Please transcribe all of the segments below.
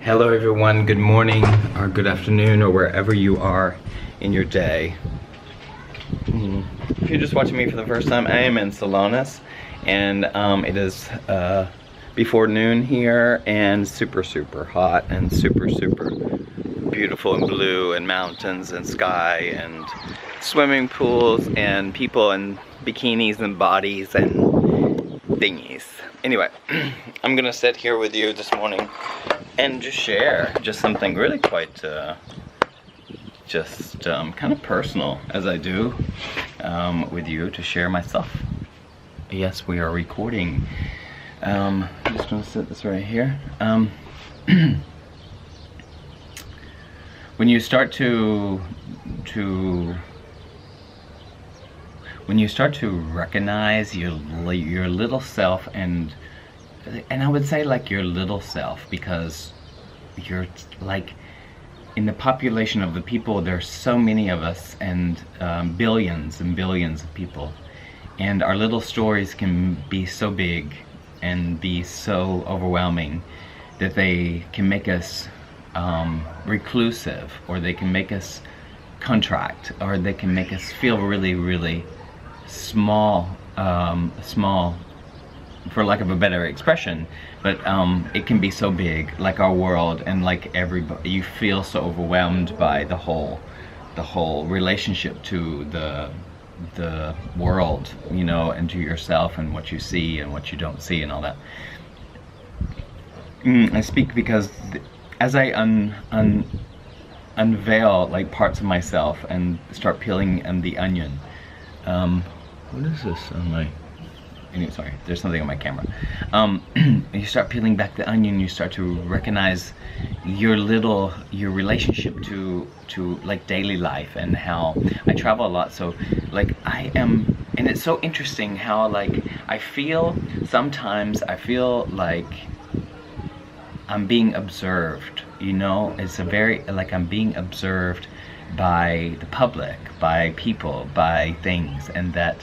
Hello everyone, good morning or good afternoon or wherever you are in your day. If you're just watching me for the first time, I am in Salonis and it is before noon here and super hot and super beautiful and blue and mountains and sky and swimming pools and people in bikinis and bodies and thingies. Anyway, I'm gonna sit here with you this morning and just share just something really quite kind of personal, as I do with you, to share myself. Yes, we are recording. I'm just gonna sit this right here. When you start to recognize your little self, and I would say like your little self, because you're like, in the population of the people, there's so many of us, and billions and billions of people, and our little stories can be so big and be so overwhelming that they can make us reclusive, or they can make us contract, or they can make us feel really small, for lack of a better expression, but it can be so big, like our world, and like everybody, you feel so overwhelmed by the whole relationship to the world, you know, and to yourself, and what you see and what you don't see and all that. I speak because as I unveil like parts of myself and start peeling the onion. What is this on my... Anyway, sorry, there's something on my camera. You start peeling back the onion, you start to recognize your relationship to like daily life, and how I travel a lot, so like and it's so interesting how like sometimes I feel like I'm being observed, you know. It's like I'm being observed by the public, by people, by things, and that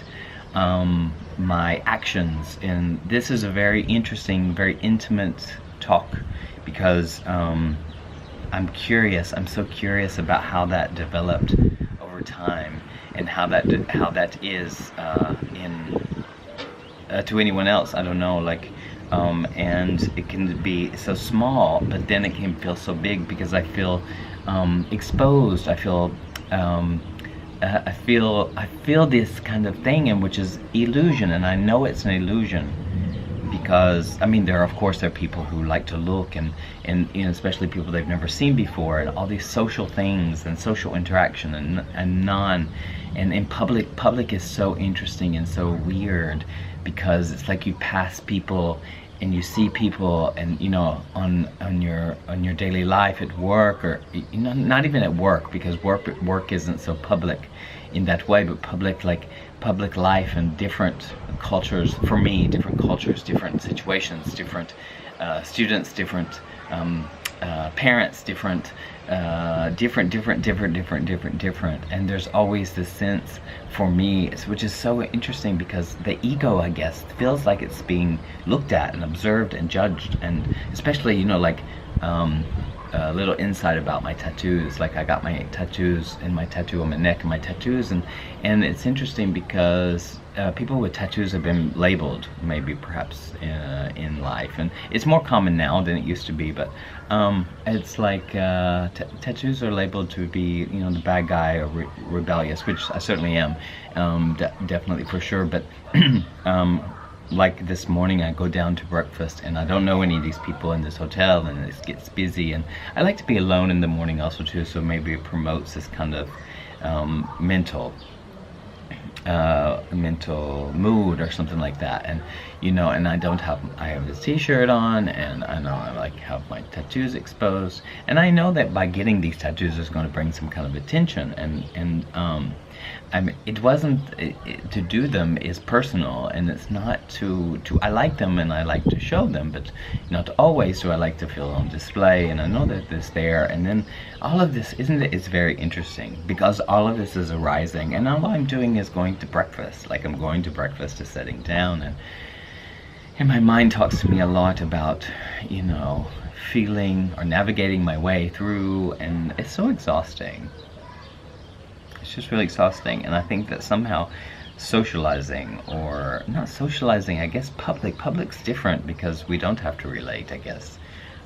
my actions. And this is a very interesting, very intimate talk, because I'm so curious about how that developed over time, and how that is to anyone else, I don't know, like and it can be so small, but then it can feel so big, because I feel exposed. I feel this kind of thing, and which is illusion, and I know it's an illusion, because I mean, there are people who like to look, and you know, especially people they've never seen before, and all these social things and social interaction, and in public is so interesting and so weird, because it's like you pass people and you see people, and you know, on your daily life at work, or you know, not even at work, because work isn't so public in that way, but public life and different cultures, for me, different cultures, different situations, different students, different parents, different, and there's always this sense for me, which is so interesting, because the ego, I guess, feels like it's being looked at and observed and judged. And especially, you know, like a little insight about my tattoos. Like, I got my tattoos, and my tattoo on my neck, and my tattoos, and it's interesting because people with tattoos have been labeled, maybe perhaps in life, and it's more common now than it used to be, but it's like tattoos are labeled to be, you know, the bad guy, or rebellious, which I certainly am, definitely, for sure. But like this morning, I go down to breakfast, and I don't know any of these people in this hotel, and it gets busy, and I like to be alone in the morning also too, so maybe it promotes this kind of mental mood or something like that. And you know, and I have this t-shirt on, and I know I like have my tattoos exposed, and I know that by getting these tattoos is going to bring some kind of attention, and I mean, it wasn't to do them is personal, and it's not to I like them, and I like to show them, but not always do I like to feel on display. And I know that it's there, and then all of this, isn't it? It's very interesting, because all of this is arising, and all I'm doing is going to breakfast. Like, I'm going to breakfast, to sitting down, and my mind talks to me a lot about, you know, feeling or navigating my way through, and it's so exhausting. It's just really exhausting, and I think that somehow socializing, or not socializing, I guess public's different because we don't have to relate, I guess.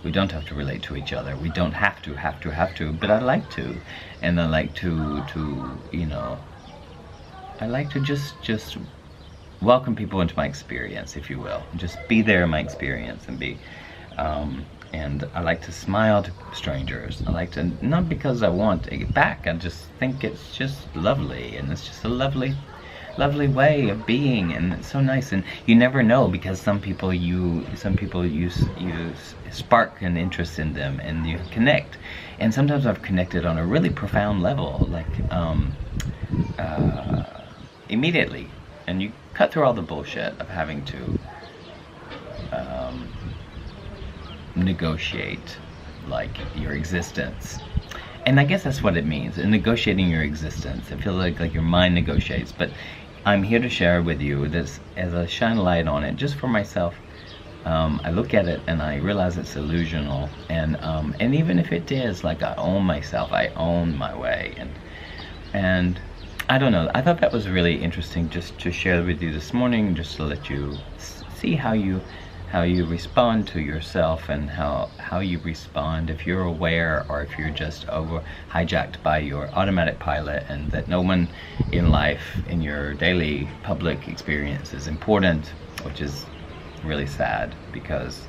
We don't have to relate to each other. We don't have to, but I like to. And I like to you know, I like to just welcome people into my experience, if you will. Just be there in my experience and be, and I like to smile to strangers. I like to, not because I want it back, I just think it's just lovely, and it's just a lovely way of being, and it's so nice. And you never know, because some people you spark an interest in them and you connect. And sometimes I've connected on a really profound level, like immediately, and you cut through all the bullshit of having to negotiate like your existence. And I guess that's what it means, in negotiating your existence. It feels like your mind negotiates, but I'm here to share with you this as I shine a light on it, just for myself. I look at it and I realize it's illusional, and even if it is, like, I own myself, I own my way, and I don't know. I thought that was really interesting just to share with you this morning, just to let you see how you respond to yourself, and how you respond if you're aware, or if you're just hijacked by your automatic pilot, and that no one in life, in your daily public experience, is important, which is really sad, because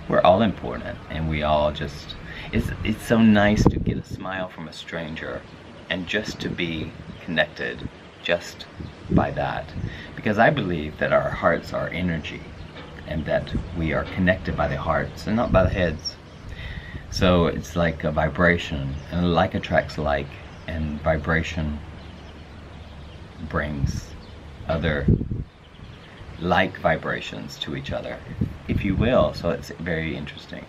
we're all important, and we all just, it's so nice to get a smile from a stranger, and just to be connected just by that, because I believe that our hearts are energy, and that we are connected by the hearts and not by the heads. So it's like a vibration, and like attracts like, and vibration brings other like vibrations to each other, if you will. So it's very interesting.